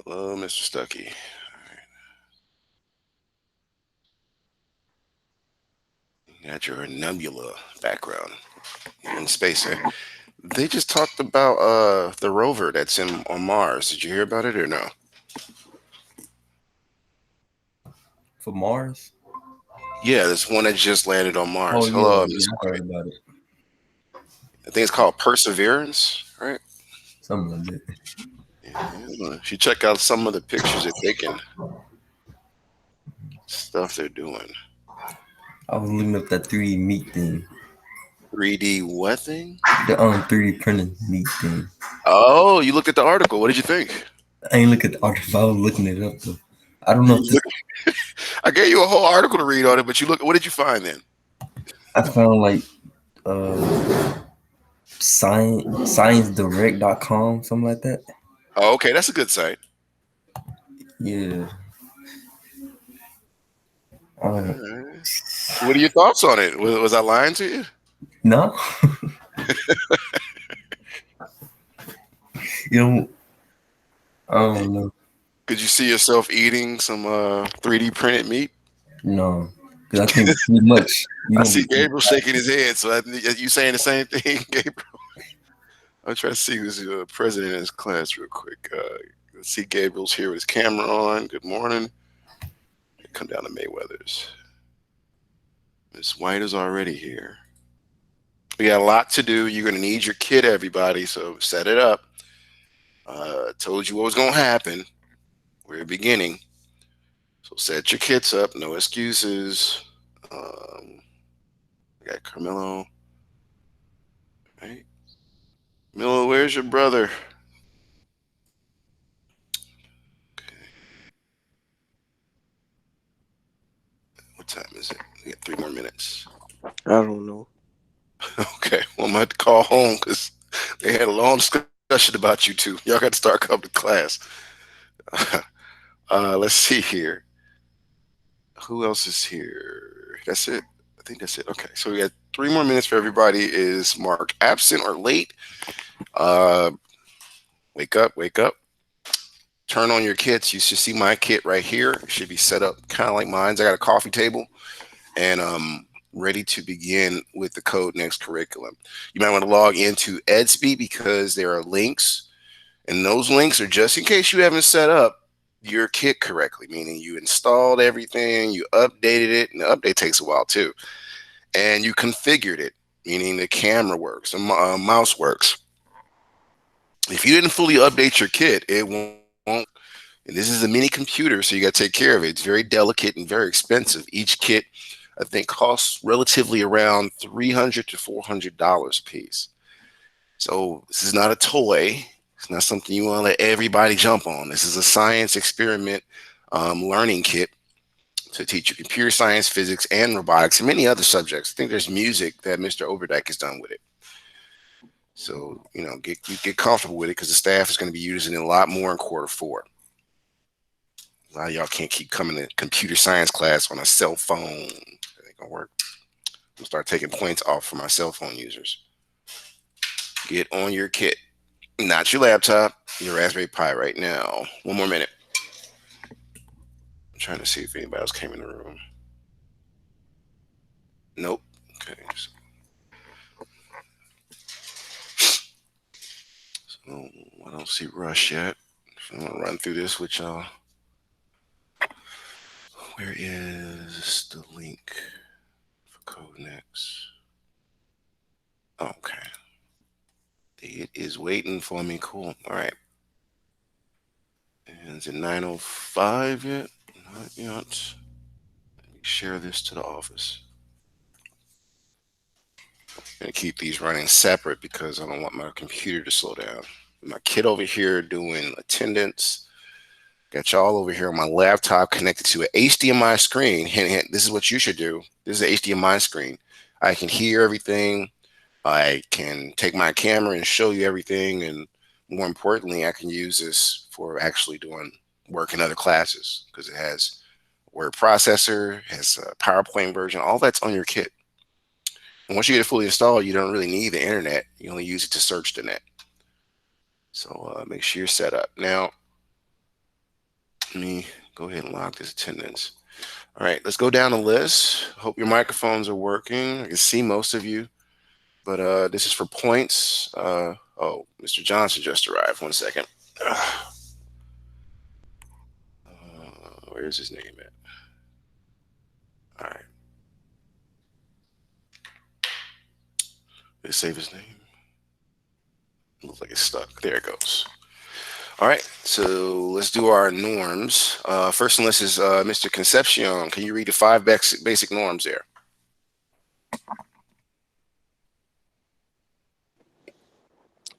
Hello, Mr. Stuckey. You got your nebula background. You're in space there. They just talked about the rover that's in on Mars. Did you hear about it or no? For Mars? Yeah, there's one that just landed on Oh Mars. yeah, Hello, Miss yeah, I heard White. about it. I think it's called Perseverance, right? Something like that. Yeah. If you check out some of the pictures they're taking, stuff they're doing. I was looking up that 3D meat thing. 3D what thing? The 3D printed meat thing. Oh, you looked at the article. What did you think? I ain't look at the article. I was looking it up though. I don't know You if this. look, I gave you a whole article to read on it, but you look. What did you find then? I found like uh sciencedirect.com, something like that. Oh, okay, that's a good site. Yeah. All Uh, right. What are your thoughts on it? Was I lying to you? no, you know, I don't know. Could you see yourself eating some 3D printed meat? No, because I think too much. You I gonna see be Gabriel shaking his head. So you saying the same thing, Gabriel? I'm trying to see who's the president in his class real quick. Let's see, Gabriel's here with his camera on. Good morning. Come down to Mayweather's. Miss White is already here. We got a lot to do. You're going to need your kit, everybody. So set it up. Told you what was going to happen. We're beginning. So set your kits up. No excuses. I got Carmelo. Right? Milo, where's your brother? Okay. What time is it? We got 3 more minutes. I don't know. Okay. Well, I'm going to have to call home because they had a long discussion about you two. Y'all got to start coming to class. Let's see here. Who else is here? That's it. I think that's it. Okay. So we got 3 more minutes for everybody is marked absent or late. Uh, wake up, wake up. Turn on your kits. You should see my kit right here. It should be set up kind of like mine's. I got a coffee table and ready to begin with the code next curriculum. You might want to log into Edsby because there are links, and those links are just in case you haven't set up your kit correctly, meaning you installed everything, you updated it, and the update takes a while too, and you configured it, meaning the camera works, the mouse works. If you didn't fully update your kit, it won't. And this is a mini computer, so you got to take care of it. It's very delicate and very expensive. Each kit, I think, costs relatively around $300 to $400 a piece. So this is not a toy. It's not something you want to let everybody jump on. This is a science experiment learning kit to teach you computer science, physics, and robotics, and many other subjects. I think there's music that Mr. Overdyke has done with it. So get comfortable with it because the staff is going to be using it a lot more in quarter 4. A lot of y'all can't keep coming to computer science class on a cell phone. That ain't gonna work. We'll start taking points off for my cell phone users. Get on your kit, not your laptop, your Raspberry Pi right now. 1 more minute. I'm trying to see if anybody else came in the room. Nope. Okay. So I don't see Rush yet. So I'm gonna run through this with y'all. Where is the link for Code Next? Okay. It is waiting for me. Cool. All right. And is it 9:05 yet? Not yet. Let me share this to the office. I'm gonna keep these running separate because I don't want my computer to slow down. My kid over here doing attendance. Got y'all over here on my laptop connected to an HDMI screen. Hint, hint, this is what you should do. This is an HDMI screen. I can hear everything. I can take my camera and show you everything. And more importantly, I can use this for actually doing work in other classes because it has word processor, has a PowerPoint version, all that's on your kit. And once you get it fully installed, you don't really need the internet. You only use it to search the net. So make sure you're set up. Now, Let me go ahead and lock this attendance. All right, let's go down the list. Hope your microphones are working. I can see most of you, but this is for points. Oh, Mr. Johnson just arrived. 1 second. Where's his name at? All right, let's save his name. Looks like it's stuck. There it goes. All right, so let's do our norms. First on the list is Mr. Concepcion. Can you read the five basic norms there?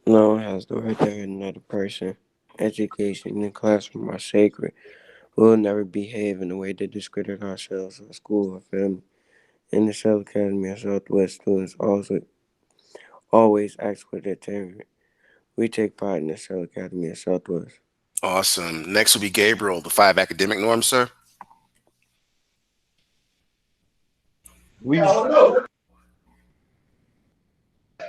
No one has the right to hurt another person. Education in the classroom are sacred. We will never behave in a way that discredit ourselves or school or family. In the Cell Academy of Southwest, students also always ask for their tenure. We take pride in the Cell Academy of Southwest. Awesome. Next will be Gabriel, the five academic norms, sir. We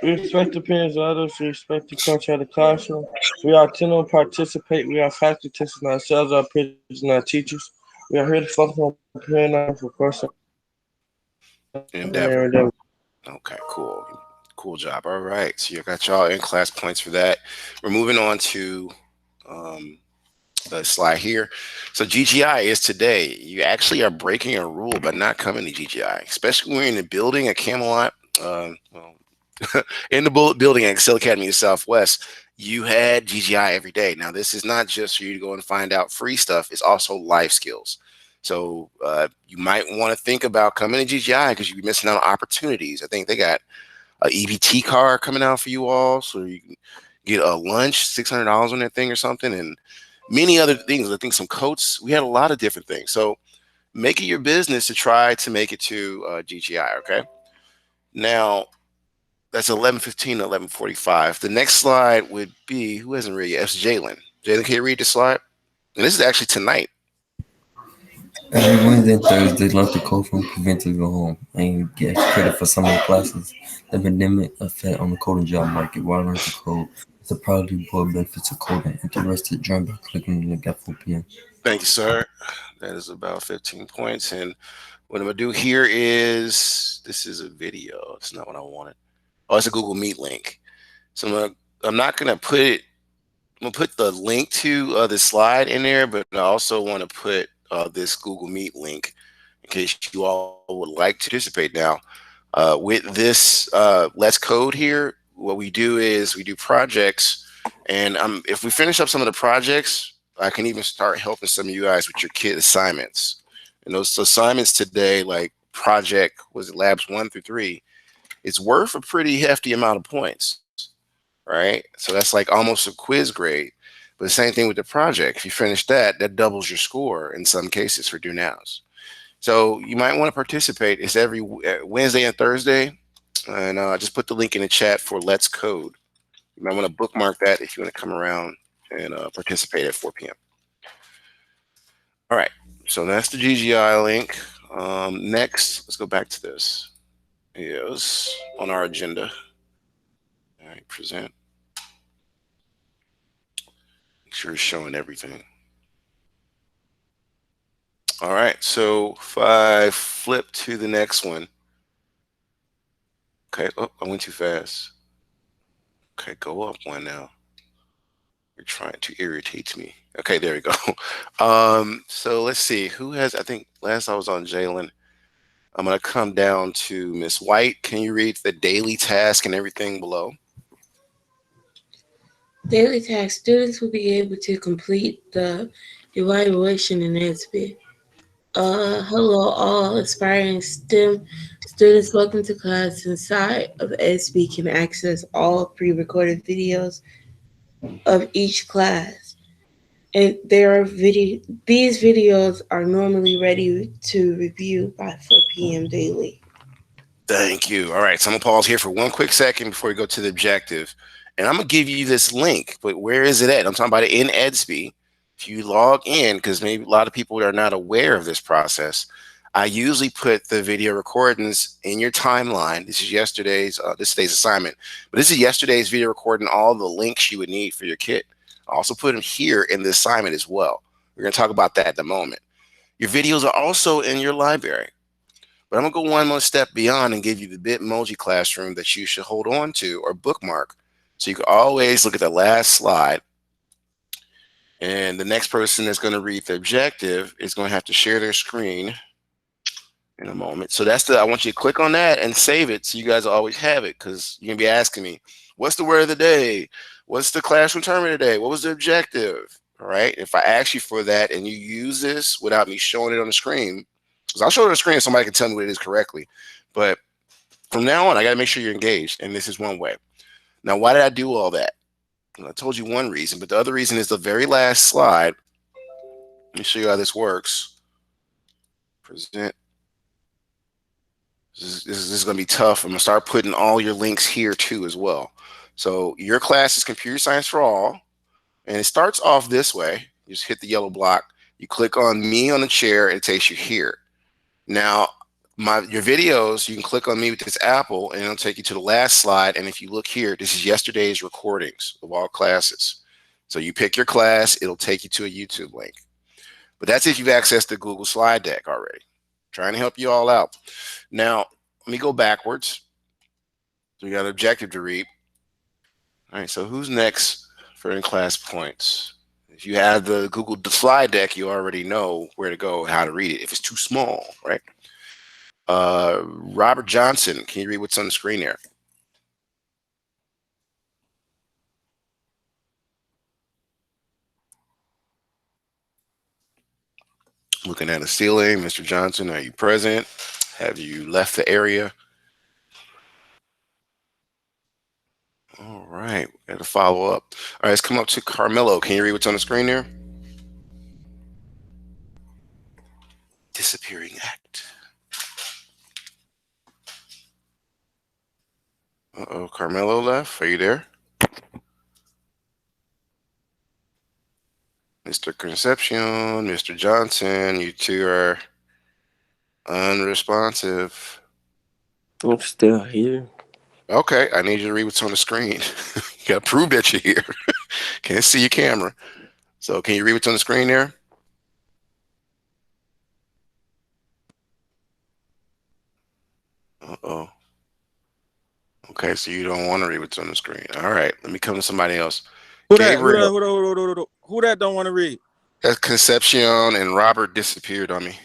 respect the opinions of others. We respect the culture of the classroom. We are attentive and participate. We are faculty teachers in ourselves, our peers, and our teachers. We are here to focus on preparing ourselves for personal and Endeavor. endeavor. Okay, cool. Cool job. All right. So you got y'all in class points for that. We're moving on to um, the slide here. So GGI is today. You actually are breaking a rule by not coming to GGI, especially when you're in the building at Camelot. Well, in the building at Excel Academy of Southwest, you had GGI every day. Now, this is not just for you to go and find out free stuff, it's also life skills. So you might want to think about coming to GGI because you'd be missing out on opportunities. I think they got a EBT card coming out for you all, so you can get a lunch, $600 on that thing or something, and many other things. I think some coats. We had a lot of different things. So make it your business to try to make it to GGI. Okay. Now that's 11:15 to 11:45. The next slide would be who hasn't read yet? It's Jalen. Jalen, can you read the slide? And this is actually tonight. Every Wednesday and Thursday, learn to code from preventive go home and get credit for some of the classes. The pandemic effect on the coding job market. Why learn to code? It's a proudly board benefits of coding. Interested, join by clicking the link at 4 p.m. Thank you, sir. That is about 15 points. And what I'm gonna do here is this is a video. It's not what I wanted. Oh, it's a Google Meet link. So I'm not gonna put it. I'm gonna put the link to the slide in there, but I also want to put this Google Meet link in case you all would like to participate. Now, with this Let's Code here, what we do is we do projects, and if we finish up some of the projects, I can even start helping some of you guys with your kid assignments. And those assignments today, like project was it labs 1 through 3, it's worth a pretty hefty amount of points, right? So that's like almost a quiz grade. But the same thing with the project. If you finish that, that doubles your score in some cases for do nows. So you might want to participate. It's every Wednesday and Thursday. And just put the link in the chat for Let's Code. You might want to bookmark that if you want to come around and participate at 4 p.m. All right. So that's the GGI link. Next, let's go back to this. Yes, on our agenda. All right, present. Make sure it's showing everything. All right, so if I flip to the next one. Okay, oh, I went too fast. Okay, go up one now. You're trying to irritate me. Okay, there we go. So let's see who has. I think last I was on Jalen. I'm gonna come down to Miss White. Can you read the daily task and everything below? Daily task students will be able to complete the evaluation in NSB. Hello, all aspiring STEM students. Welcome to class. Inside of SB can access all pre-recorded videos of each class, and there are These videos are normally ready to review by 4 p.m. daily. Thank you. All right, so I'm gonna pause here for one quick second before we go to the objective, and I'm gonna give you this link. But where is it at? I'm talking about it in Edsby. If you log in, because maybe a lot of people are not aware of this process, I usually put the video recordings in your timeline. This is this today's assignment, but this is yesterday's video recording. All the links you would need for your kit. I also put them here in the assignment as well. We're going to talk about that in a moment. Your videos are also in your library. But I'm going to go one more step beyond and give you the Bitmoji classroom that you should hold on to or bookmark. So you can always look at the last slide. And the next person that's going to read the objective is going to have to share their screen in a moment. So I want you to click on that and save it so you guys always have it, because you're going to be asking me, what's the word of the day? What's the classroom term of the day? What was the objective? All right. If I ask you for that and you use this without me showing it on the screen, because I'll show it on the screen, somebody can tell me what it is correctly. But from now on, I got to make sure you're engaged. And this is one way. Now, why did I do all that? I told you one reason, but the other reason is the very last slide. Let me show you how this works. Present. This is going to be tough. I'm going to start putting all your links here too as well. So your class is Computer Science for All, and it starts off this way. You just hit the yellow block. You click on me on the chair, and it takes you here. Now, your videos, you can click on me with this apple, and it'll take you to the last slide. And if you look here, this is yesterday's recordings of all classes. So you pick your class, it'll take you to a YouTube link. But that's if you've accessed the Google slide deck already. Trying to help you all out. Now, let me go backwards. So we got an objective to read. All right, so who's next for in-class points? If you have the Google slide deck, you already know where to go, how to read it. If it's too small, right? Robert Johnson, can you read what's on the screen there? Looking at the ceiling, Mr. Johnson, are you present? Have you left the area? All right, we got to follow up. All right, let's come up to Carmelo. Can you read what's on the screen there? Disappearing act. Uh-oh, Carmelo left. Are you there? Mr. Concepcion, Mr. Johnson, you two are unresponsive. I'm still here. Okay, I need you to read what's on the screen. You got to prove that you're here. Can't see your camera. So can you read what's on the screen there? Uh-oh. Okay, so you don't want to read what's on the screen. All right, let me come to somebody else. Who that? Gabriel. Who that don't want to read? That's Concepcion, and Robert disappeared on me.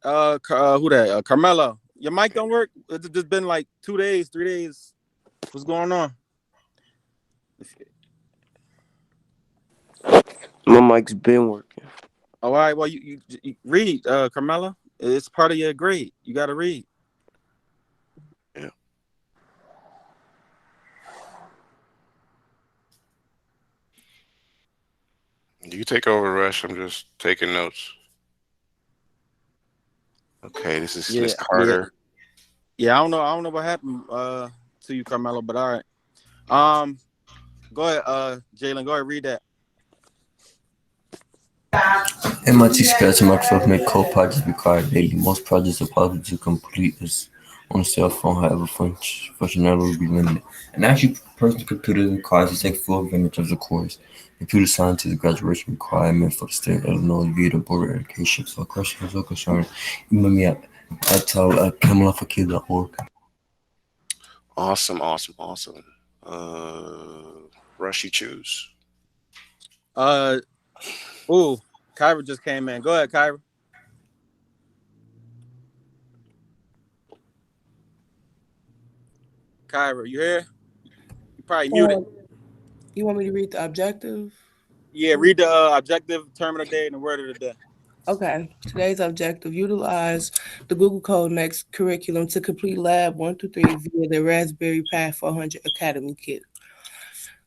Who that? Carmelo. Your mic don't work? It's just been like 2 days, 3 days. What's going on? My mic's been working. All right. Well, you read, Carmelo. It's part of your grade. You got to read. Yeah. You take over, Rush. I'm just taking notes. Okay, this is Miss Carter. Yeah, I don't know what happened to you, Carmelo, but all right. Go ahead, Jalen. Go ahead, read that. MIT Scratch and Microsoft make code projects required daily. Most projects are possible to complete this on a cell phone, however, functionality will be limited. An actual personal computer requires to take full advantage of the course. Computer science is a graduation requirement for the state of Illinois via the Board of Education. For questions or concerns, email me at camelafakir.org. Awesome. Rush, you choose. Kyra just came in. Go ahead, Kyra. Kyra, you here? You probably muted. You want me to read the objective? Yeah, read the objective, term of the day, and the word of the day. Okay. Today's objective: utilize the Google Code Next curriculum to complete Lab 1 through 3 via the Raspberry Pi 400 Academy Kit.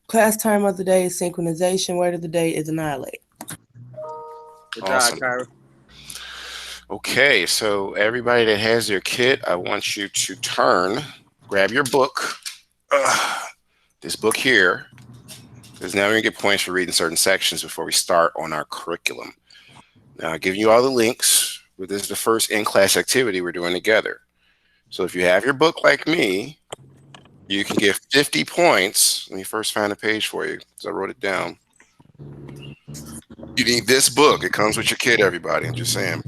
Class time of the day is synchronization. Word of the day is annihilate. Good Awesome. job, Kyra. Okay, so everybody that has their kit, I want you to grab your book. This book here, because now we're going to get points for reading certain sections before we start on our curriculum. Now, I'll give you all the links, but this is the first in-class activity we're doing together. So if you have your book like me, you can get 50 points. Let me first find a page for you, because I wrote it down. You need this book. It comes with your kit, everybody. I'm just saying.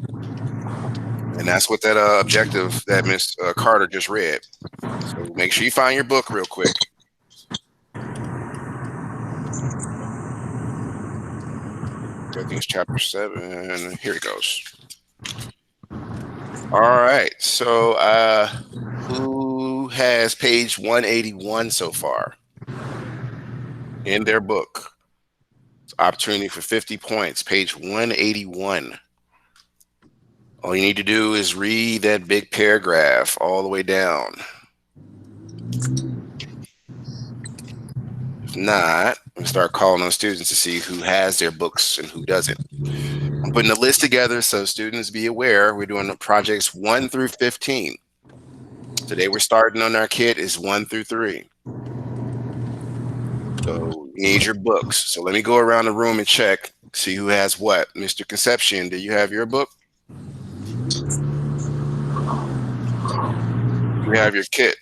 And that's what that objective that Miss Carter just read. So make sure you find your book real quick. I think it's chapter 7. Here it goes. All right. So who has page 181 so far in their book? It's opportunity for 50 points. Page 181. All you need to do is read that big paragraph all the way down. If not, we start calling on students to see who has their books and who doesn't. I'm putting a list together so students be aware. We're doing projects 1 through 15. Today we're starting on our kit is 1 through 3. So you need your books. So let me go around the room and check, see who has what. Mr. Conception, do you have your book? You have your kit.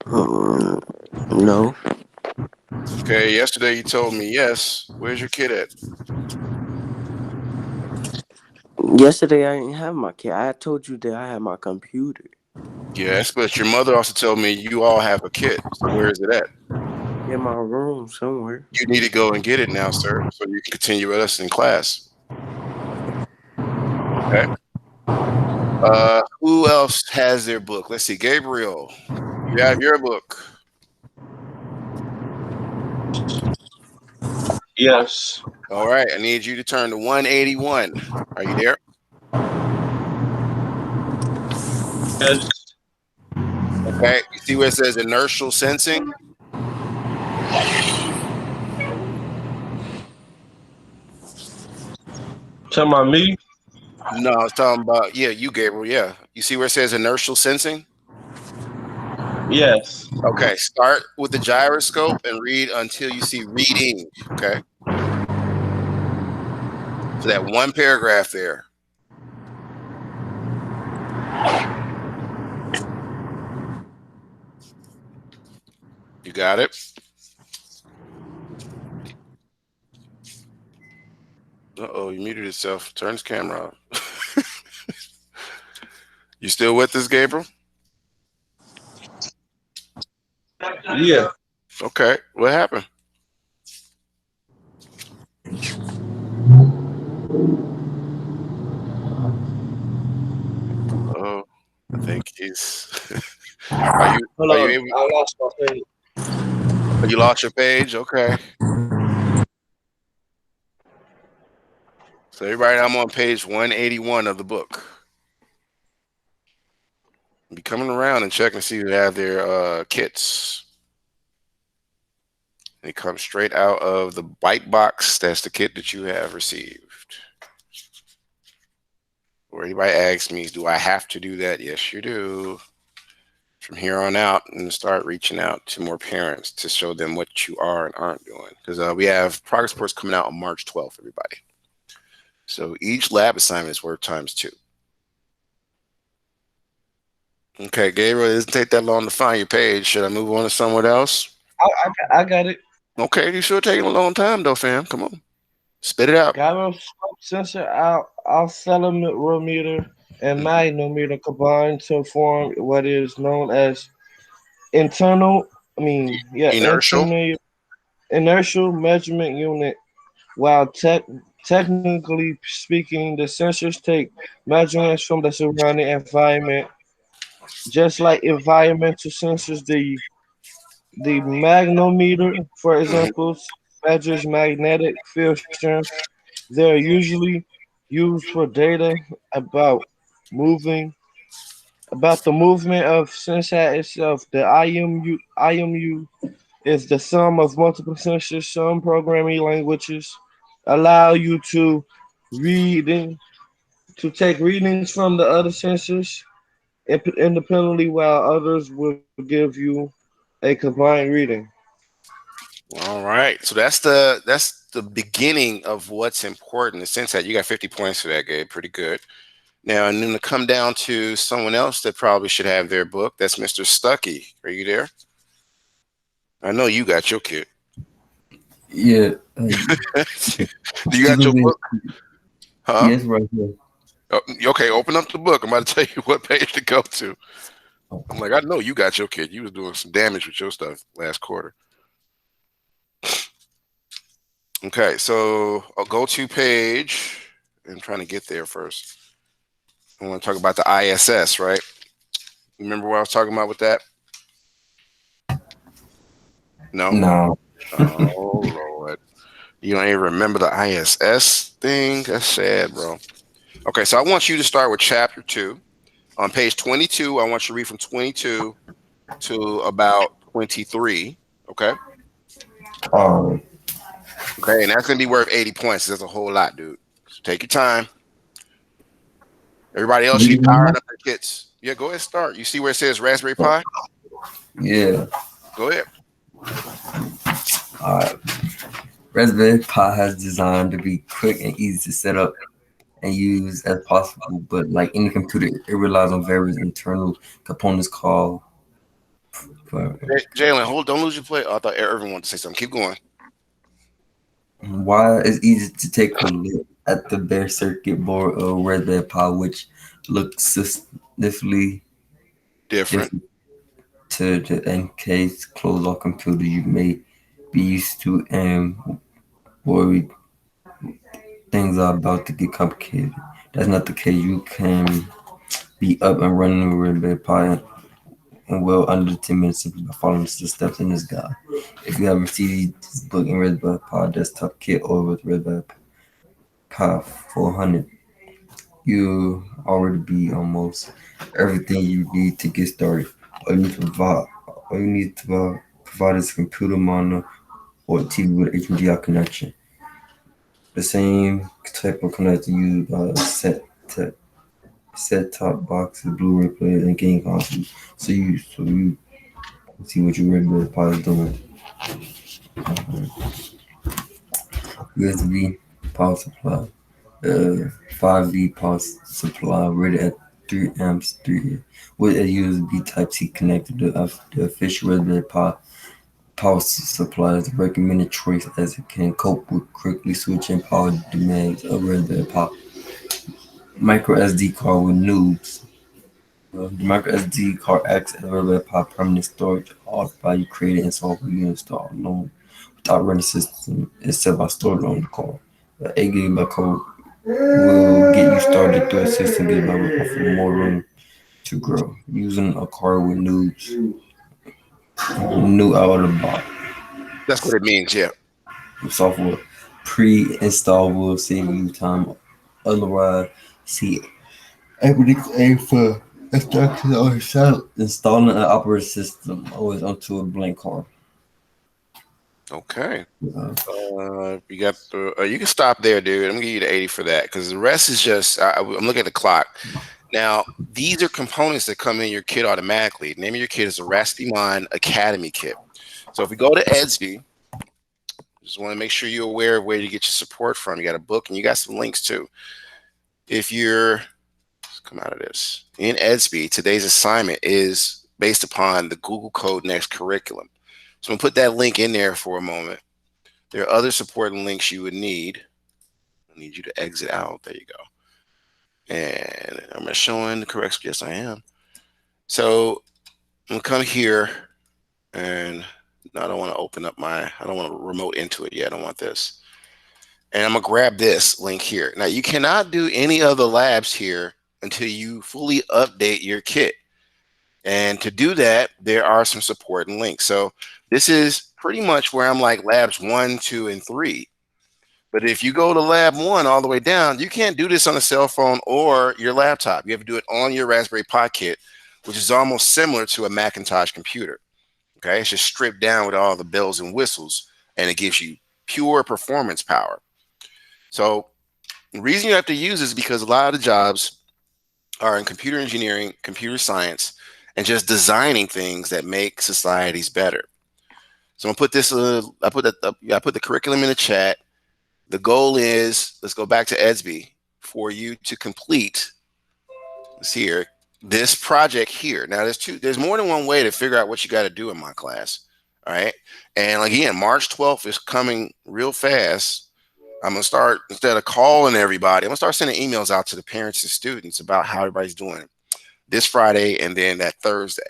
Uh, no. Okay, yesterday you told me yes. Where's your kit at? Yesterday I didn't have my kit. I told you that I had my computer Yes, but your mother also told me you all have a kit. So where is it at? in my room somewhere. You need to go and get it now, sir, so you can continue with us in class. Okay. Who else has their book? Let's see. Gabriel, you have your book. Yes. All right. I need you to turn to 181. Are you there? Yes. Okay. You see where it says inertial sensing? Tell my me. No, I was talking about, yeah, you, Gabriel. Yeah. You see where it says inertial sensing? Yes. Okay. Start with the gyroscope and read until you see reading. Okay. So that one paragraph there. You got it? Uh-oh, you muted yourself. Turn his camera off. You still with us, Gabriel? Yeah. Okay. What happened? Oh, I think he's. are you Hold are you on. able? I lost my page. Oh, you lost your page? Okay. So everybody, I'm on page 181 of the book. Be coming around and checking to see who have their kits. They come straight out of the white box. That's the kit that you have received. Or anybody asks me, do I have to do that? Yes, you do. From here on out, and start reaching out to more parents to show them what you are and aren't doing. Because we have progress reports coming out on March 12th, everybody. So each lab assignment is worth times 2. Okay, Gabriel, it doesn't take that long to find your page. Should I move on to someone else? I got it. Okay, you sure taking a long time though, fam. Come on, spit it out. Gyroscope sensor accelerometer and magnetometer combined to form what is known as internal. Inertial. Internal inertial measurement unit. While technically speaking, the sensors take measurements from the surrounding environment. Just like environmental sensors, the magnetometer, for Mhm. example, measures magnetic field strength. They are usually used for data about moving about the movement of sensor itself. The IMU is the sum of multiple sensors. Some programming languages allow you to reading to take readings from the other sensors independently, while others will give you a combined reading. All right, so that's the beginning of what's important. In the sense that you got 50 points for that, Gabe. Pretty good. Now, and then to come down to someone else that probably should have their book. That's Mr. Stuckey. Are you there? I know you got your kit. Yeah, Do you got your typically, book? Huh? yes, right here. Oh, okay, open up the book. I'm about to tell you what page to go to. I'm like, I know you got your kit. You was doing some damage with your stuff last quarter. Okay, so I'll go to page. I'm trying to get there first. I want to talk about the ISS, right? Remember what I was talking about with that? No? No, Oh, Lord. You don't even remember the ISS thing? That's sad, bro. Okay, so I want you to start with chapter 2. On page 22, I want you to read from 22 to about 23. Okay. um, Okay. And that's going to be worth 80 points. That's a whole lot, dude. So take your time. Everybody else, you powering up their kits. Yeah, go ahead and start. You see where it says Raspberry Pi? yeah. Go ahead. Uh, Raspberry Pi has designed to be quick and easy to set up and use as possible, but like any computer, it relies on various internal components called. Jalen, hold, don't lose your play. Oh, I thought Irvin wanted to say something. Keep going. Why it's easy to take a look at the bare circuit board of Raspberry Pi, which looks significantly Different. different to the encased closed-off computer you may be used to, and worried things are about to get complicated. That's not the case. You can be up and running with Raspberry Pi in well under 10 minutes simply by following the steps in this guide. If you have received this book in Raspberry Pi desktop kit or with Raspberry Pi 400, you already be almost everything you need to get started. All you need to provide is a computer monitor or a TV with HDMI connection. The same type of connector used by set top boxes, Blu-ray players, and game consoles. So you see what your regular Pi is doing. USB power supply. 5V power supply rated at 3 amps 3 with a USB Type-C connector. The official Raspberry Pi power supply is a recommended choice as it can cope with quickly switching power demands of Raspberry Pi. Micro SD card with noobs. The micro SD card acts as a Raspberry Pi permanent storage. All value created and software you install alone without running the system except by stored on the card. The 8 GB code will get you started through a system given by offering more room to grow. Using a card with new out of the box That's what it means. Yeah. software pre-installed will save you time. Otherwise, see everything's aim for instructions on yourself. Installing an operating system always onto a blank card. Okay. Uh, You got the. You can stop there, dude. I'm gonna give you the 80 for that because the rest is just. I'm looking at the clock. Now, these are components that come in your kit automatically. The name of your kit is a Raspberry Academy kit. So if we go to Edsby, just want to make sure you're aware of where you get your support from. You got a book and you got some links too. If you're let's come out of this in Edsby, today's assignment is based upon the Google Code Next curriculum. So I'm gonna put that link in there for a moment. There are other supporting links you would need. I need you to exit out. There you go. And am I showing the correct? Yes, I am. So I'm gonna come here and no, I don't want to open up I don't want to remote into it yet. I don't want this. And I'm gonna grab this link here. Now you cannot do any other labs here until you fully update your kit. And to do that, there are some supporting links. So this is pretty much where I'm like labs 1, 2, and 3. But if you go to lab 1 all the way down, you can't do this on a cell phone or your laptop. You have to do it on your Raspberry Pi kit, which is almost similar to a Macintosh computer. Okay, it's just stripped down with all the bells and whistles, and it gives you pure performance power. So the reason you have to use this is because a lot of the jobs are in computer engineering, computer science, and just designing things that make societies better. So I'm gonna put this. I put the curriculum in the chat. The goal is let's go back to Edsby for you to complete. Let's see here this project here. Now there's more than one way to figure out what you got to do in my class. All right. And again, March 12th is coming real fast. I'm going to start, instead of calling everybody, I'm going to start sending emails out to the parents and students about how everybody's doing this Friday and then that Thursday.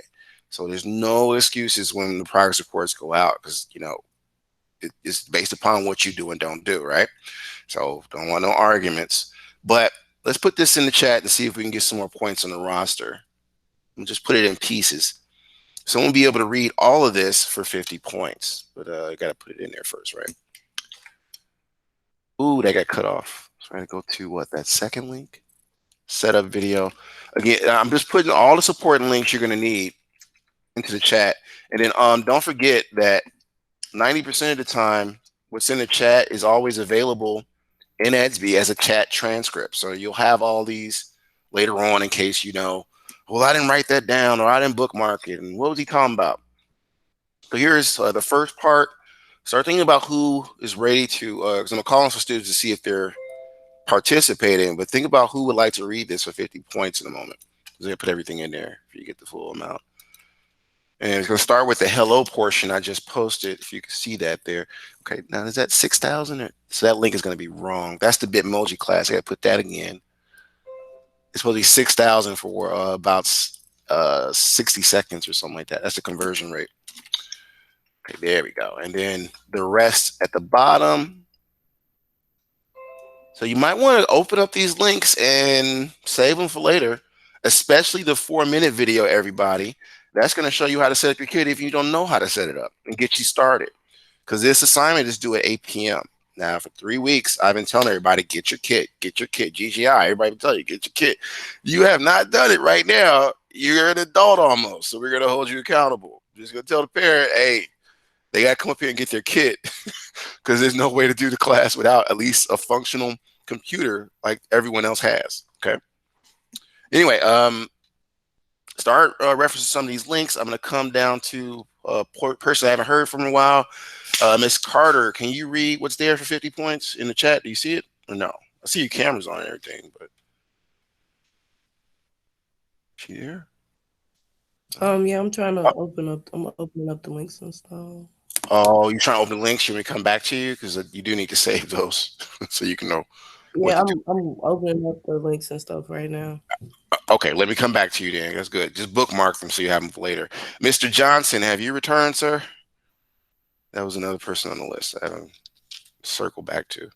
So there's no excuses when the progress reports go out because, it's based upon what you do and don't do, right? So don't want no arguments. But let's put this in the chat and see if we can get some more points on the roster. We'll just put it in pieces. So we'll be able to read all of this for 50 points. But I got to put it in there first, right? Ooh, that got cut off. So I got to go to what? That second link? Setup video. Again, I'm just putting all the supporting links you're going to need into the chat. And then don't forget that 90% of the time, what's in the chat is always available in Edsby as a chat transcript. So you'll have all these later on in case well, I didn't write that down or I didn't bookmark it. And what was he talking about? So here's the first part. Start thinking about who is ready to, because I'm going to call on some students to see if they're participating, but think about who would like to read this for 50 points in a moment. I'm going to put everything in there if you get the full amount. And it's going to start with the hello portion I just posted, if you can see that there. Okay, now is that 6,000? So that link is going to be wrong. That's the Bitmoji class. I got to put that again. It's supposed to be 6,000 for about 60 seconds or something like that. That's the conversion rate. Okay, there we go. And then the rest at the bottom. So you might want to open up these links and save them for later, especially the 4-minute video, everybody. That's going to show you how to set up your kit if you don't know how to set it up and get you started. Because this assignment is due at 8 p.m. Now, for 3 weeks, I've been telling everybody, get your kit, GGI. Everybody will tell you, get your kit. You have not done it right now. You're an adult almost, so we're going to hold you accountable. Just going to tell the parent, hey, they got to come up here and get their kit because there's no way to do the class without at least a functional computer like everyone else has. Okay. Anyway, start referencing some of these links. I'm going to come down to a person I haven't heard from in a while. Miss Carter, can you read what's there for 50 points in the chat? Do you see it or no? I see your cameras on and everything, but she there? Yeah, I'm trying to open up. I'm opening up the links and stuff. Oh, you're trying to open the links? You want me to come back to you because you do need to save those so you can know. Yeah, I'm opening up the links and stuff right now. Okay, let me come back to you then. That's good. Just bookmark them so you have them for later. Mr. Johnson, have you returned, sir? That was another person on the list I haven't circled back to.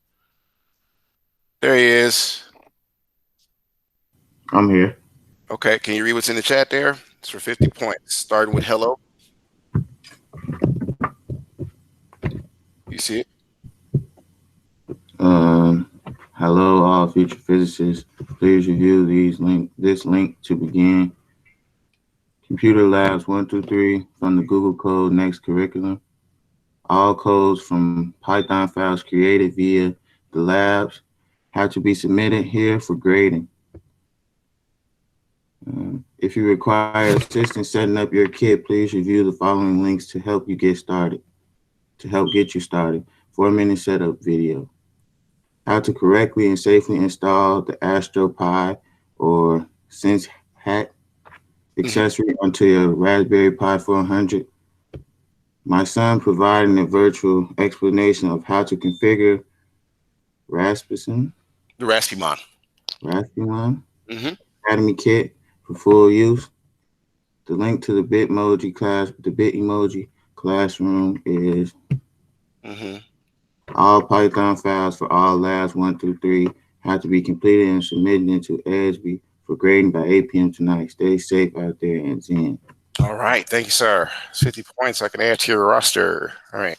There he is. I'm here. Okay, can you read what's in the chat there? It's for 50 points, starting with hello. You see it? Hello, all future physicists. Please review this link to begin. Computer Labs 1 through 3 from the Google Code Next curriculum. All codes from Python files created via the labs have to be submitted here for grading. If you require assistance setting up your kit, please review the following links to help you get started. 4-minute setup video. How to correctly and safely install the AstroPi or Sense Hat accessory onto your Raspberry Pi 400. My son providing a virtual explanation of how to configure Rasmussen. The Raspimon. Academy kit for full use. The link to the Bitmoji classroom is all Python files for all labs 1 through 3 have to be completed and submitted into Edsby for grading by 8 p.m. tonight. Stay safe out there and Zen. All right. Thank you, sir. It's 50 points I can add to your roster. All right.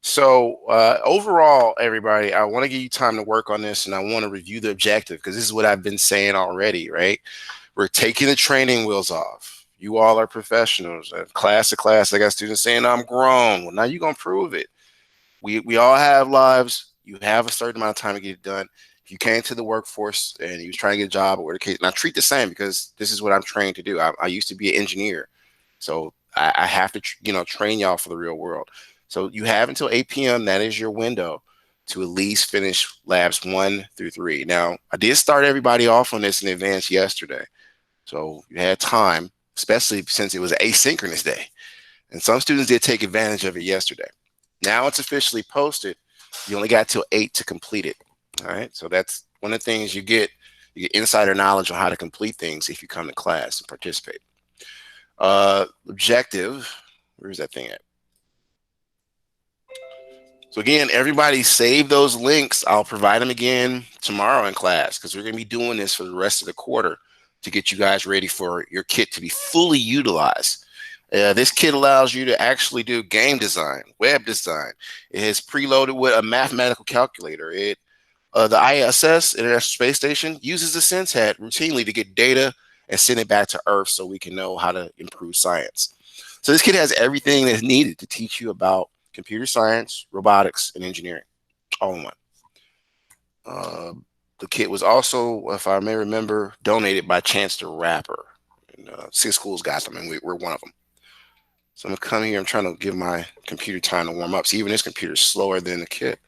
So overall, everybody, I want to give you time to work on this, and I want to review the objective because this is what I've been saying already, right? We're taking the training wheels off. You all are professionals. Class to class, I got students saying I'm grown. Well, now you're going to prove it. We all have lives. You have a certain amount of time to get it done. If you came to the workforce and you was trying to get a job or the case, and I treat the same because this is what I'm trained to do. I used to be an engineer, so I have to train y'all for the real world. So you have until 8 p.m. That is your window to at least finish labs 1 through 3. Now, I did start everybody off on this in advance yesterday, so you had time, especially since it was an asynchronous day. And some students did take advantage of it yesterday. Now it's officially posted. You only got till 8 to complete it. All right. So that's one of the things you get. You get insider knowledge on how to complete things if you come to class and participate. Objective. Where's that thing at? So again, everybody save those links. I'll provide them again tomorrow in class because we're going to be doing this for the rest of the quarter to get you guys ready for your kit to be fully utilized. This kit allows you to actually do game design, web design. It is preloaded with a mathematical calculator. The ISS, International Space Station, uses the SenseHat routinely to get data and send it back to Earth so we can know how to improve science. So this kit has everything that's needed to teach you about computer science, robotics, and engineering, all in one. The kit was also, if I may remember, donated by Chance the Rapper. And, 6 schools got them, and we're one of them. So I'm gonna come here. I'm trying to give my computer time to warm up. See, even this computer is slower than the kit.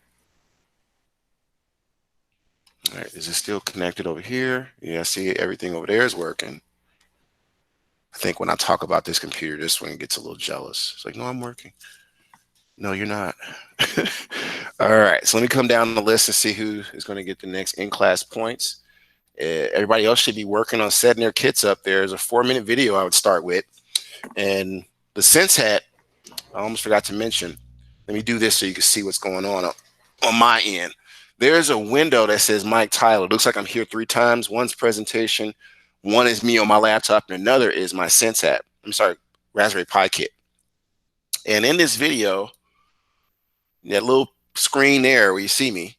All right, is it still connected over here? Yeah, see, everything over there is working. I think when I talk about this computer, this one gets a little jealous. It's like, no, I'm working. No, you're not. All right, so let me come down the list and see who is going to get the next in-class points. Everybody else should be working on setting their kits up. There's a 4-minute video I would start with. And the SenseHat, I almost forgot to mention. Let me do this so you can see what's going on my end. There's a window that says Mike Tyler. It looks like I'm here 3 times. One's presentation, one is me on my laptop, and another is my SenseHat. I'm sorry, Raspberry Pi kit. And in this video, that little screen there where you see me,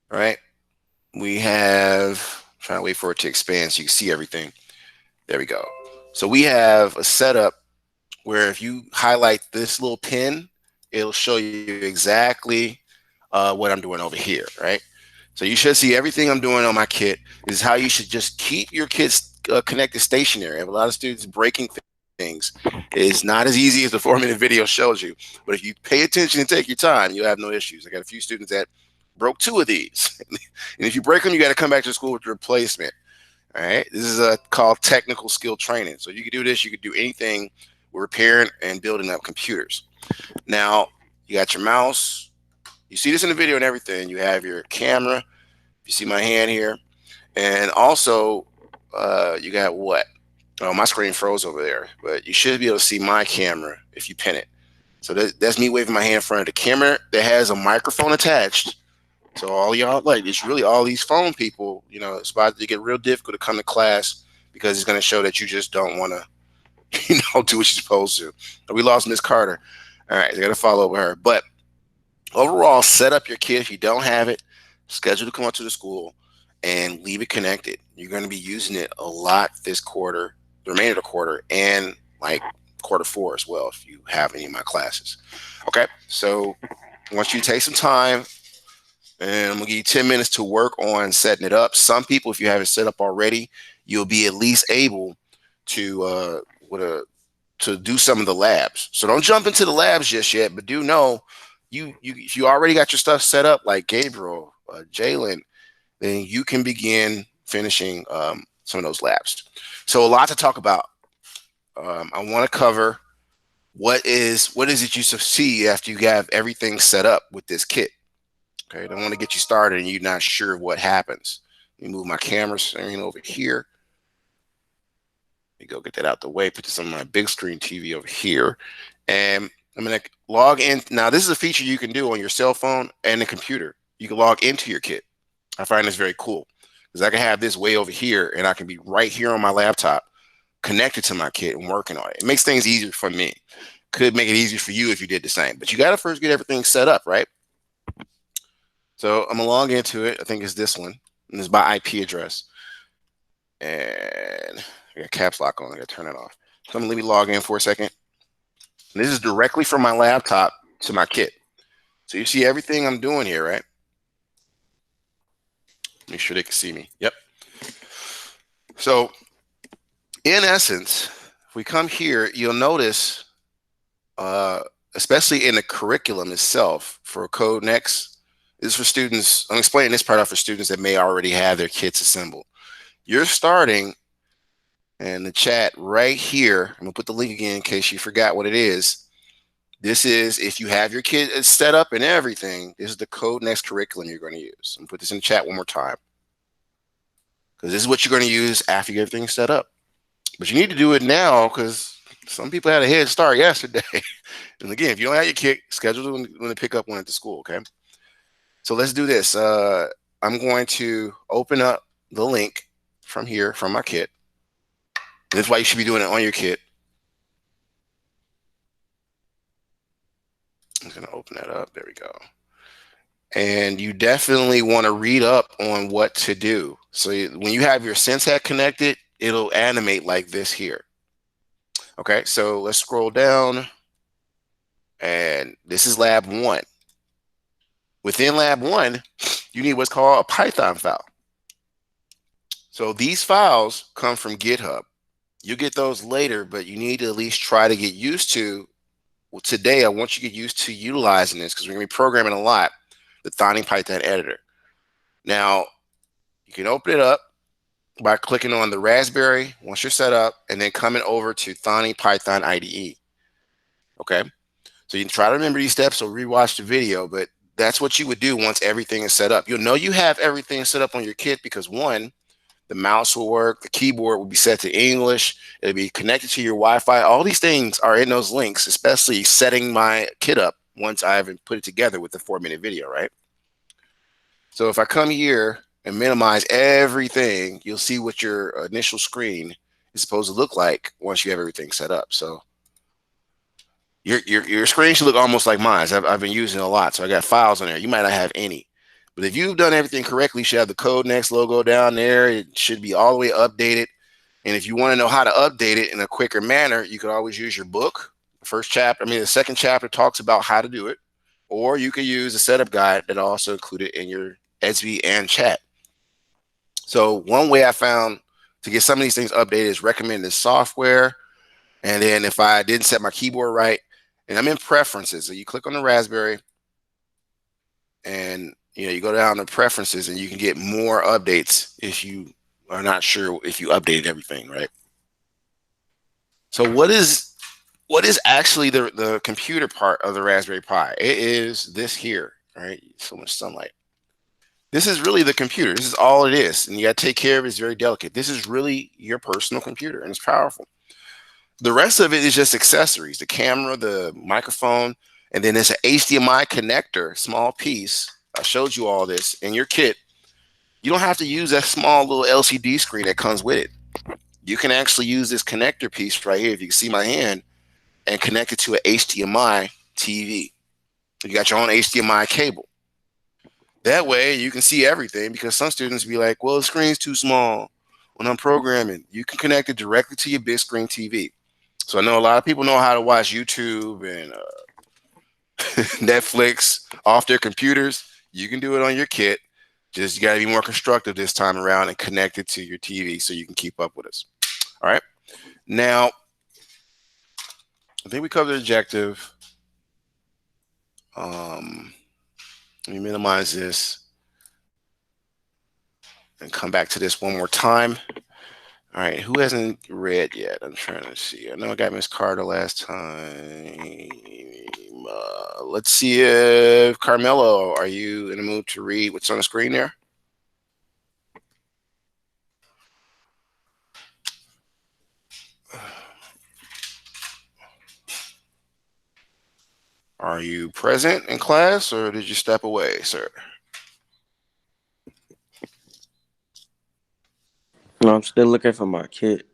right? We have, I'm trying to wait for it to expand so you can see everything. There we go. So we have a setup where if you highlight this little pin, it'll show you exactly what I'm doing over here, right? So you should see everything I'm doing on my kit. This is how you should just keep your kits connected stationary. I have a lot of students breaking things. It's not as easy as the 4-minute video shows you, but if you pay attention and take your time, you'll have no issues. I got a few students that broke 2 of these. And if you break them, you got to come back to school with a replacement. All right. This is called technical skill training. So you can do this. You could do anything with repairing and building up computers. Now, you got your mouse. You see this in the video and everything. You have your camera. You see my hand here. And also, you got what? Oh, my screen froze over there. But you should be able to see my camera if you pin it. So that's me waving my hand in front of the camera that has a microphone attached. So all y'all, like, it's really all these phone people, it's about to get real difficult to come to class because it's going to show that you just don't want to, do what you're supposed to. We lost Miss Carter. All right, I got to follow up with her. But overall, set up your kit. If you don't have it, schedule to come up to the school and leave it connected. You're going to be using it a lot this quarter, the remainder of the quarter, and like quarter 4 as well if you have any of my classes. Okay, so I want you to take some time. And I'm gonna give you 10 minutes to work on setting it up. Some people, if you have it set up already, you'll be at least able to do some of the labs. So don't jump into the labs just yet, but do know if you already got your stuff set up, like Gabriel, Jalen, then you can begin finishing some of those labs. So a lot to talk about. I want to cover what is it you see after you have everything set up with this kit. Okay, I don't want to get you started and you're not sure what happens. Let me move my camera screen over here. Let me go get that out the way. Put this on my big screen TV over here. And I'm going to log in. Now, this is a feature you can do on your cell phone and the computer. You can log into your kit. I find this very cool because I can have this way over here and I can be right here on my laptop connected to my kit and working on it. It makes things easier for me. Could make it easier for you if you did the same. But you got to first get everything set up, right? So I'm gonna log into it. I think it's this one, and it's by IP address. And I got caps lock on. I gotta turn it off. So I'm gonna let me log in for a second. And this is directly from my laptop to my kit. So you see everything I'm doing here, right? Make sure they can see me. Yep. So in essence, if we come here, you'll notice, especially in the curriculum itself for Code Next. This is for students. I'm explaining this part out for students that may already have their kits assembled. You're starting And the chat right here, I'm gonna put the link again in case you forgot what it is. This is if you have your kid set up and everything. This is the Code Next curriculum you're going to use. I'm gonna put this in the chat one more time because this is what you're going to use after you get everything set up. But you need to do it now because some people had a head start yesterday. And again, if you don't have your kid, schedule when to pick up one at the school. Okay. So let's do this. I'm going to open up the link from here from my kit. This is why you should be doing it on your kit. I'm going to open that up. There we go. And you definitely want to read up on what to do. So when you have your SenseHack connected, it'll animate like this here. Okay, so let's scroll down. And this is lab 1. Within lab 1, you need what's called a Python file. So these files come from GitHub. You'll get those later, but you need to at least try to get used to. Well, today, I want you to get used to utilizing this because we're going to be programming a lot, the Thani Python editor. Now, you can open it up by clicking on the Raspberry once you're set up and then coming over to Thani Python IDE. Okay, so you can try to remember these steps or rewatch the video, but that's what you would do once everything is set up. You'll know you have everything set up on your kit because 1, the mouse will work, the keyboard will be set to English, it'll be connected to your Wi-Fi. All these things are in those links, especially setting my kit up once I've put it together with the 4-minute video, right? So if I come here and minimize everything, you'll see what your initial screen is supposed to look like once you have everything set up. So your screen should look almost like mine. I've been using it a lot, so I got files on there. You might not have any. But if you've done everything correctly, you should have the Code Next logo down there. It should be all the way updated. And if you want to know how to update it in a quicker manner, you could always use your book. The second chapter talks about how to do it. Or you could use a setup guide that also included in your SB and chat. So one way I found to get some of these things updated is recommended software. And then if I didn't set my keyboard right, and I'm in preferences, so you click on the Raspberry and you go down to preferences and you can get more updates if you are not sure if you updated everything, right? So what is actually the computer part of the Raspberry Pi? It is this here, right? So much sunlight. This is really the computer. This is all it is. And you got to take care of it. It's very delicate. This is really your personal computer and it's powerful. The rest of it is just accessories, the camera, the microphone, and then there's an HDMI connector, small piece. I showed you all this in your kit. You don't have to use that small little LCD screen that comes with it. You can actually use this connector piece right here, if you can see my hand, and connect it to an HDMI TV. You got your own HDMI cable. That way you can see everything because some students be like, well, the screen's too small when I'm programming. You can connect it directly to your big screen TV. So I know a lot of people know how to watch YouTube and Netflix off their computers. You can do it on your kit. Just you got to be more constructive this time around and connect it to your TV so you can keep up with us. All right. Now, I think we covered the objective. Let me minimize this and come back to this one more time. All right, who hasn't read yet? I'm trying to see. I know I got Miss Carter last time. Let's see if Carmelo, are you in the mood to read what's on the screen there? Are you present in class or did you step away, sir? No, I'm still looking for my kit.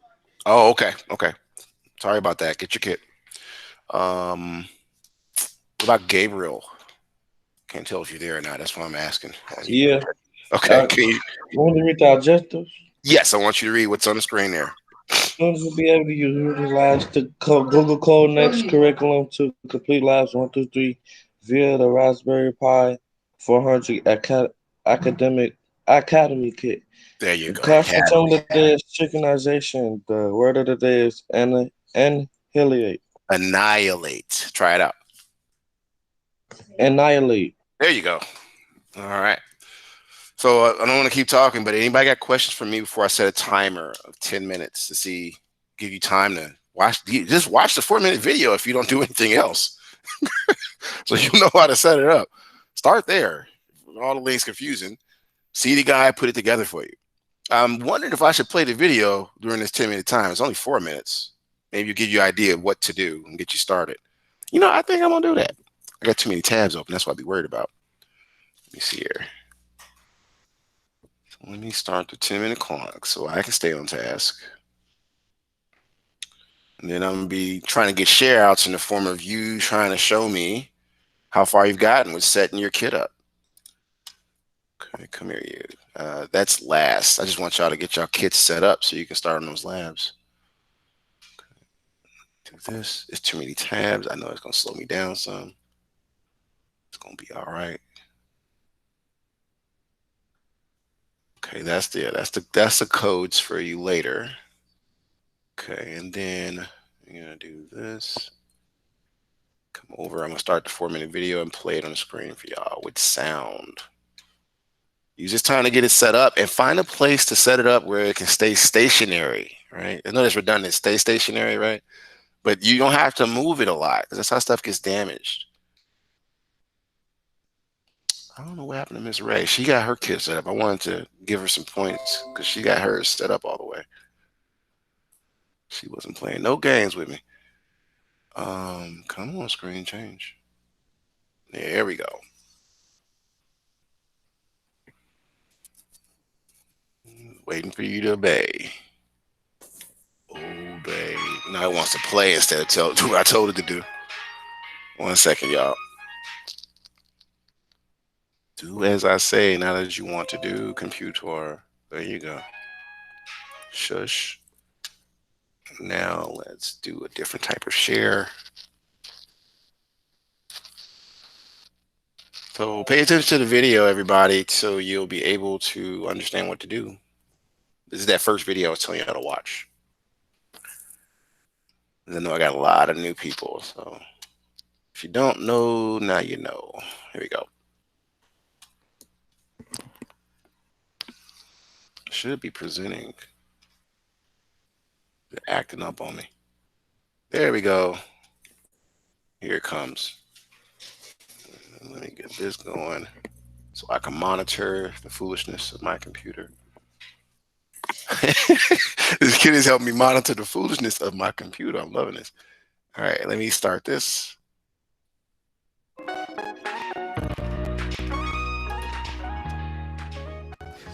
Oh, okay. Okay. Sorry about that. Get your kit. What about Gabriel? Can't tell if you're there or not. That's why I'm asking. Yeah. Okay. Can you? You want to read the objectives? Yes, I want you to read what's on the screen there. Students will be able to utilize the Google Code Next curriculum to complete labs 1 through 3 via the Raspberry Pi 400 academic academy kit. There you The go. classroom song of the day is chickenization. The word of the day is annihilate. Annihilate. Try it out. Annihilate. There you go. All right. So I don't want to keep talking, but anybody got questions for me before I set a timer of 10 minutes to see, give you time to watch. Just watch the 4 minute video if you don't do anything else, so you know how to set it up. Start there. All the links confusing. See the guy put it together for you. I'm wondering if I should play the video during this 10 minute time. It's only 4 minutes. Maybe give you an idea of what to do and get you started. I think I'm gonna do that. I got too many tabs open. That's what I'd be worried about. Let me see here. Let me start the 10 minute clock so I can stay on task. And then I'm gonna be trying to get share outs in the form of you trying to show me how far you've gotten with setting your kit up. Okay, come here, you. That's last. I just want y'all to get y'all kits set up so you can start on those labs. Do this. It's too many tabs. I know it's gonna slow me down some. It's gonna be all right. Okay, that's the codes for you later. Okay, and then I'm gonna do this. Come over. I'm gonna start the 4 minute video and play it on the screen for y'all with sound. Use this time to get it set up and find a place to set it up where it can stay stationary, right? I know that's redundant, stay stationary, right? But you don't have to move it a lot because that's how stuff gets damaged. I don't know what happened to Miss Ray. She got her kit set up. I wanted to give her some points because she got hers set up all the way. She wasn't playing no games with me. Come on, screen change. There we go. Waiting for you to obey. Obey. Now it wants to play instead of do what I told it to do. 1 second, y'all. Do as I say, not as you want to do, computer. There you go. Shush. Now let's do a different type of share. So pay attention to the video, everybody, so you'll be able to understand what to do. This is that first video I was telling you how to watch. I know I got a lot of new people, so if you don't know, now you know. Here we go. Should be presenting. They're acting up on me. There we go. Here it comes. Let me get this going so I can monitor the foolishness of my computer. This kid has helped me monitor the foolishness of my computer. I'm loving this. All right, let me start this.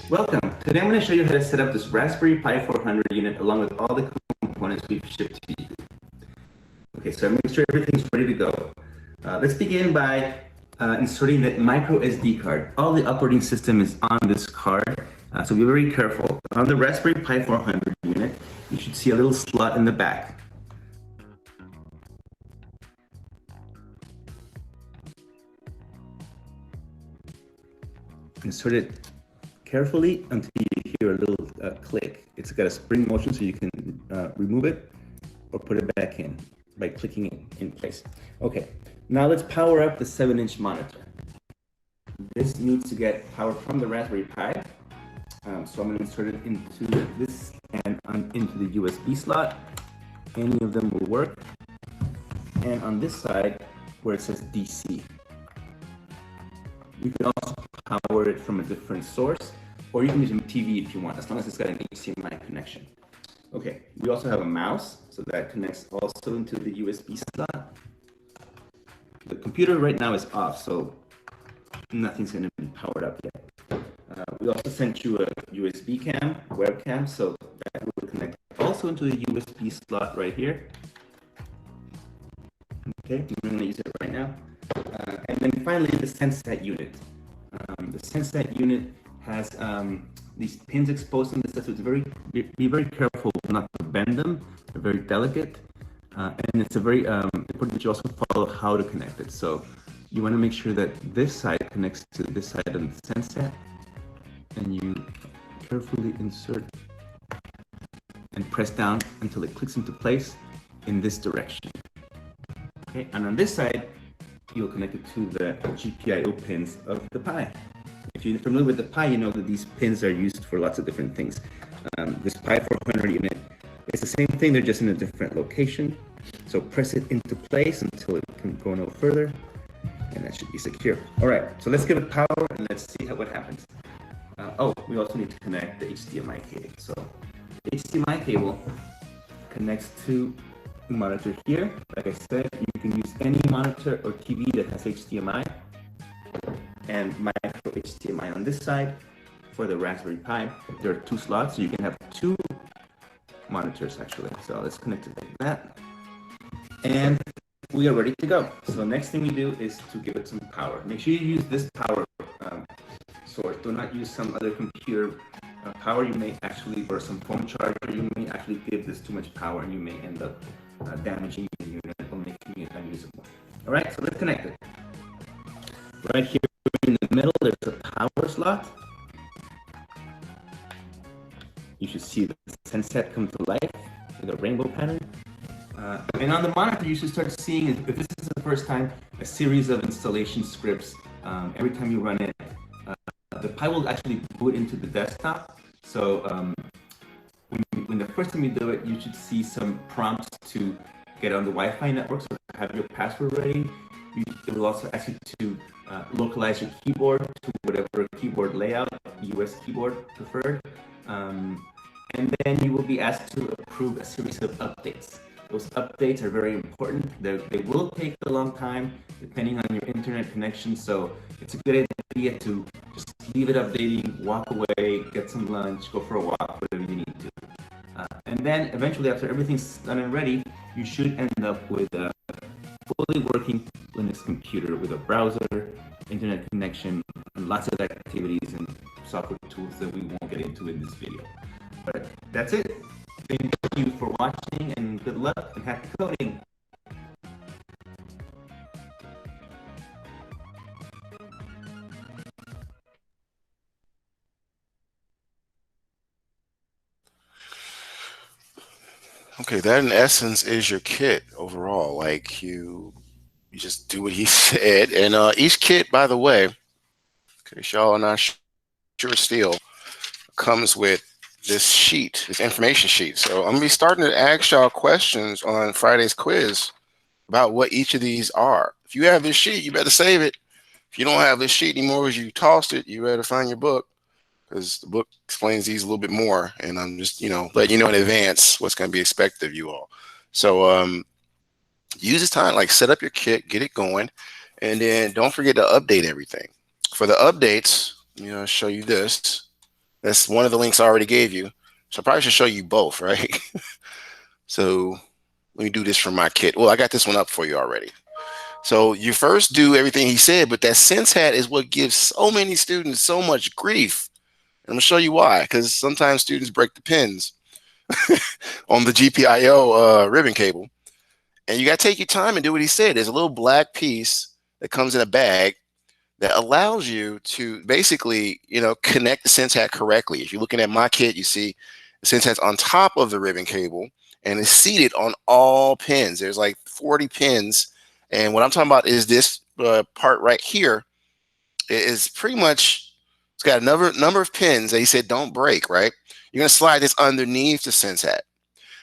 Welcome. Today I'm going to show you how to set up this Raspberry Pi 400 unit along with all the components we've shipped to you. Okay, so make sure everything's ready to go. Let's begin by inserting the micro SD card. All the operating system is on this card, so be very careful. On the Raspberry Pi 400 unit, you should see a little slot in the back. Insert it carefully until you hear a little click. It's got a spring motion, so you can remove it or put it back in by clicking it in place. Okay, now let's power up the 7-inch monitor. This needs to get power from the Raspberry Pi. So I'm going to insert it into this and into the USB slot. Any of them will work. And on this side, where it says DC. You can also power it from a different source, or you can use a TV if you want, as long as it's got an HDMI connection. Okay, we also have a mouse, so that connects also into the USB slot. The computer right now is off, so nothing's going to be powered up yet. We also sent you a USB webcam, so that will connect also into the USB slot right here. Okay, I'm going to use it right now. And then finally, the SenseTat unit. The SenseTat unit has these pins exposed on this, so be very careful not to bend them. They're very delicate, and it's a very important that you also follow how to connect it. So you want to make sure that this side connects to this side of the SenseTat, and you carefully insert and press down until it clicks into place in this direction. Okay, and on this side, you'll connect it to the GPIO pins of the Pi. if you're familiar with the Pi, you know that these pins are used for lots of different things. This Pi 400 unit is the same thing, they're just in a different location. So press it into place until it can go no further, and that should be secure. All right, so let's give it power and let's see what happens. Oh, we also need to connect the HDMI cable. So the HDMI cable connects to the monitor here. Like I said, you can use any monitor or TV that has HDMI, and micro HDMI on this side. For the Raspberry Pi, there are 2 slots, so you can have 2 monitors actually. So let's connect it like that, and we are ready to go. So next thing you do is to give it some power. Make sure you use this power source. Do not use some other computer power. You may actually, or some phone charger, you may actually give this too much power and you may end up damaging the unit or making it unusable. All right, so let's connect it. Right here in the middle, there's a power slot. You should see the sunset come to life with a rainbow pattern. And on the monitor, you should start seeing, if this is the first time, a series of installation scripts. Every time you run it, the Pi will actually boot into the desktop. So when the first time you do it, you should see some prompts to get on the Wi-Fi network, so have your password ready. It will also ask you to localize your keyboard to whatever keyboard layout, US keyboard preferred. And then you will be asked to approve a series of updates. Those updates are very important. They will take a long time depending on your internet connection. So it's a good idea to just leave it updating, walk away, get some lunch, go for a walk, whatever you need to. And then eventually, after everything's done and ready, you should end up with a fully working Linux computer with a browser, internet connection, and lots of activities and software tools that we won't get into in this video. But that's it. Thank you for watching, and good luck and happy coding. Okay, that in essence is your kit overall. Like you just do what he said, and each kit, by the way, in case y'all are not sure still, comes with this sheet, this information sheet. So I'm gonna be starting to ask y'all questions on Friday's quiz about what each of these are. If you have this sheet, you better save it. If you don't have this sheet anymore as you tossed it, you better find your book, because the book explains these a little bit more. And I'm just, letting you know in advance what's going to be expected of you all. So use this time, like set up your kit, get it going, and then don't forget to update everything. For the updates, show you this. That's one of the links I already gave you. So I probably should show you both, right? So let me do this from my kit. Well, I got this one up for you already. So you first do everything he said, but that sense hat is what gives so many students so much grief. And I'm gonna show you why, because sometimes students break the pins on the GPIO ribbon cable. And you gotta take your time and do what he said. There's a little black piece that comes in a bag that allows you to basically, connect the sense hat correctly. If you're looking at my kit, you see the sense hat's on top of the ribbon cable and is seated on all pins. There's like 40 pins. And what I'm talking about is this part right here. It is pretty much, it's got a number of pins that he said don't break, right? You're going to slide this underneath the sense hat.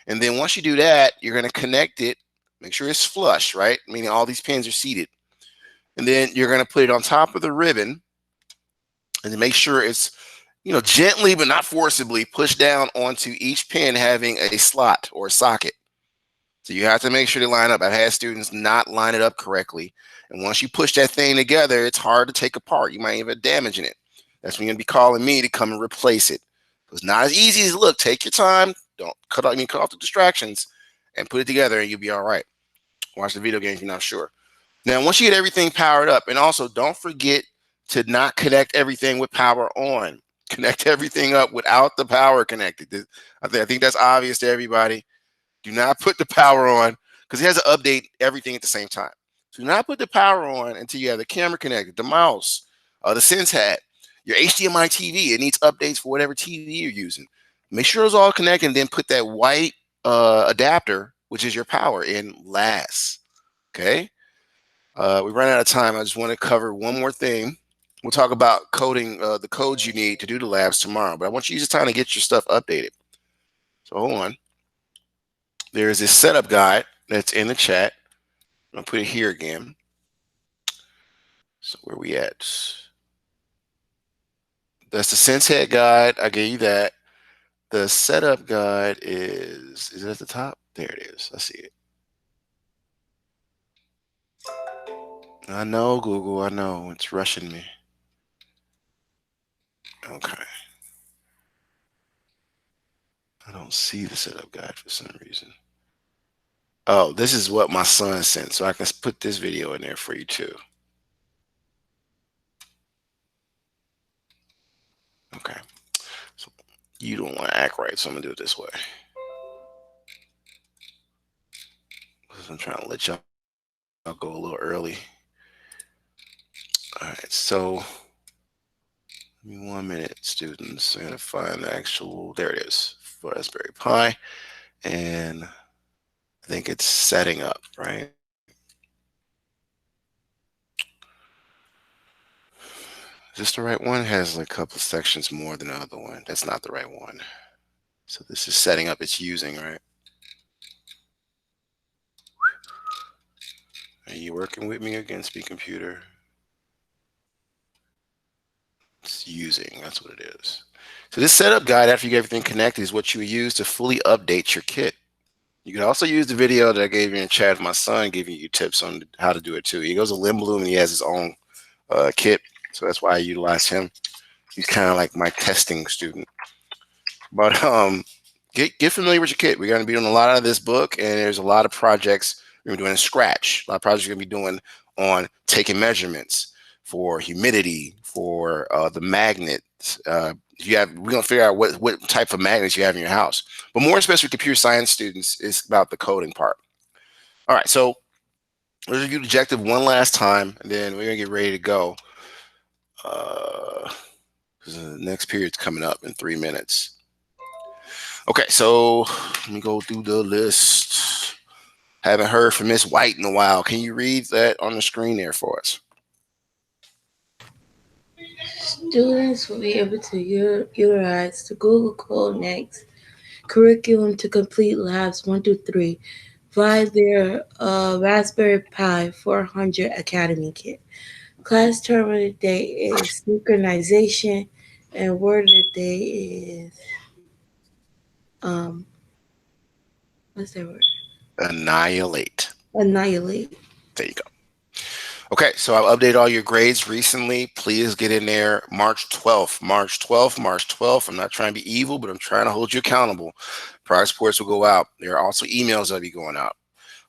And then once you do that, you're going to connect it, make sure it's flush, right? Meaning all these pins are seated. And then you're going to put it on top of the ribbon and then make sure it's, gently but not forcibly push down onto each pin having a slot or a socket. So you have to make sure they line up. I've had students not line it up correctly. And once you push that thing together, it's hard to take apart. You might even have damage in it. That's when you're going to be calling me to come and replace it. It's not as easy as it looks. Take your time. Don't cut off the distractions and put it together and you'll be all right. Watch the video game if you're not sure. Now, once you get everything powered up, and also don't forget to not connect everything with power on. Connect everything up without the power connected. I think that's obvious to everybody. Do not put the power on, because it has to update everything at the same time. Do not put the power on until you have the camera connected, the mouse, the sense hat, your HDMI TV. It needs updates for whatever TV you're using. Make sure it's all connected, and then put that white adapter, which is your power, in last. Okay? We ran out of time. I just want to cover one more thing. We'll talk about coding, the codes you need to do the labs tomorrow. But I want you to use this time to get your stuff updated. So hold on. There's this setup guide that's in the chat. I'm gonna put it here again. So where we at? That's the sense head guide. I gave you that. The setup guide is it at the top? There it is. I see it. I know, Google. I know. It's rushing me. Okay. I don't see the setup guide for some reason. Oh, this is what my son sent. So I can put this video in there for you too. Okay. So you don't want to act right, so I'm going to do it this way. Because I'm trying to let y'all go a little early. All right. So give me 1 minute, students. I'm going to find the actual, there it is, for Raspberry Pi. And I think it's setting up, right? Is this the right one? It has like a couple sections more than the other one. That's not the right one. So this is setting up, it's using, right? Are you working with me again, Speak Computer? It's using, that's what it is. So this setup guide, after you get everything connected, is what you would use to fully update your kit. You can also use the video that I gave you in chat of my son giving you tips on how to do it too. He goes to Limblum and he has his own kit. So that's why I utilize him. He's kind of like my testing student. But get familiar with your kit. We're going to be doing a lot of this book, and there's a lot of projects we're doing in Scratch. A lot of projects we're going to be doing on taking measurements for humidity, for the magnets. We're going to figure out what type of magnets you have in your house. But more especially computer science students, it's about the coding part. All right, so let's review the objective one last time, and then we're going to get ready to go. Because the next period's coming up in 3 minutes. Okay, so let me go through the list. Haven't heard from Miss White in a while. Can you read that on the screen there for us? Students will be able to utilize the Google Code Next curriculum to complete labs 1 through 3 via their Raspberry Pi 400 Academy kit. Class term of the day is synchronization, and word of the day is um what's that word? Annihilate. Annihilate. There you go. Okay, so I've updated all your grades recently. Please get in there March 12th. March 12th, March 12th. I'm not trying to be evil, but I'm trying to hold you accountable. Progress reports will go out. There are also emails that'll be going out.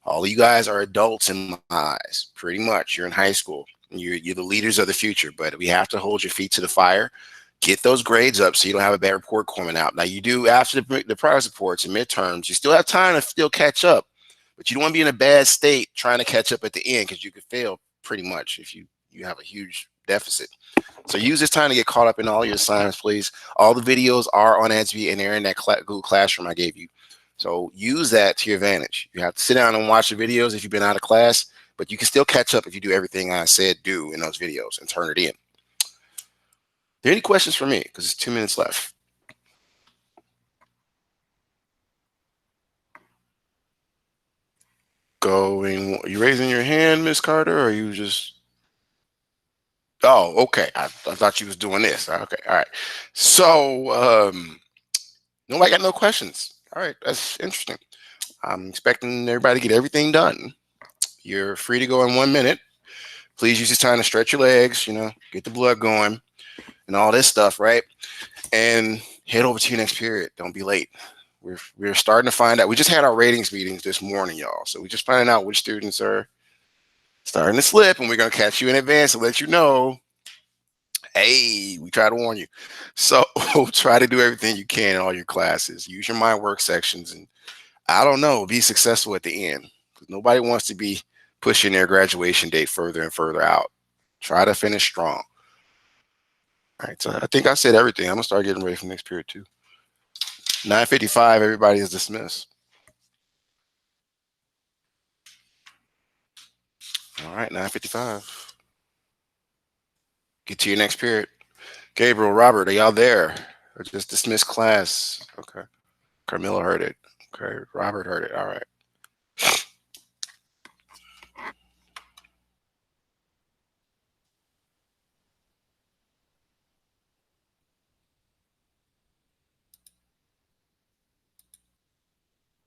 All of you guys are adults in my eyes, pretty much. You're in high school. You're the leaders of the future, but we have to hold your feet to the fire. Get those grades up so you don't have a bad report coming out. Now, you do after the progress reports and midterms, you still have time to still catch up, but you don't want to be in a bad state trying to catch up at the end because you could fail pretty much if you have a huge deficit. So use this time to get caught up in all your assignments, please. All the videos are on Adsby and they're in that Google Classroom I gave you. So use that to your advantage. You have to sit down and watch the videos if you've been out of class, but you can still catch up if you do everything I said do in those videos and turn it in. Are there any questions for me? Because it's 2 minutes left. Going, are you raising your hand, Miss Carter, or are you just... Oh, okay. I thought you was doing this. Okay, all right. So nobody got no questions. All right, that's interesting. I'm expecting everybody to get everything done. You're free to go in 1 minute. Please use this time to stretch your legs, get the blood going and all this stuff, right? And head over to your next period. Don't be late. We're starting to find out. We just had our ratings meetings this morning, y'all. So we're just finding out which students are starting to slip, and we're going to catch you in advance and let you know, hey, we try to warn you. So try to do everything you can in all your classes. Use your mind work sections, and I don't know, be successful at the end. Because nobody wants to be pushing their graduation date further and further out. Try to finish strong. All right, so I think I said everything. I'm gonna start getting ready for next period too. 9:55, everybody is dismissed. All right, 9:55. Get to your next period. Gabriel, Robert, are y'all there? Or just dismiss class? Okay. Carmilla heard it. Okay. Robert heard it. All right.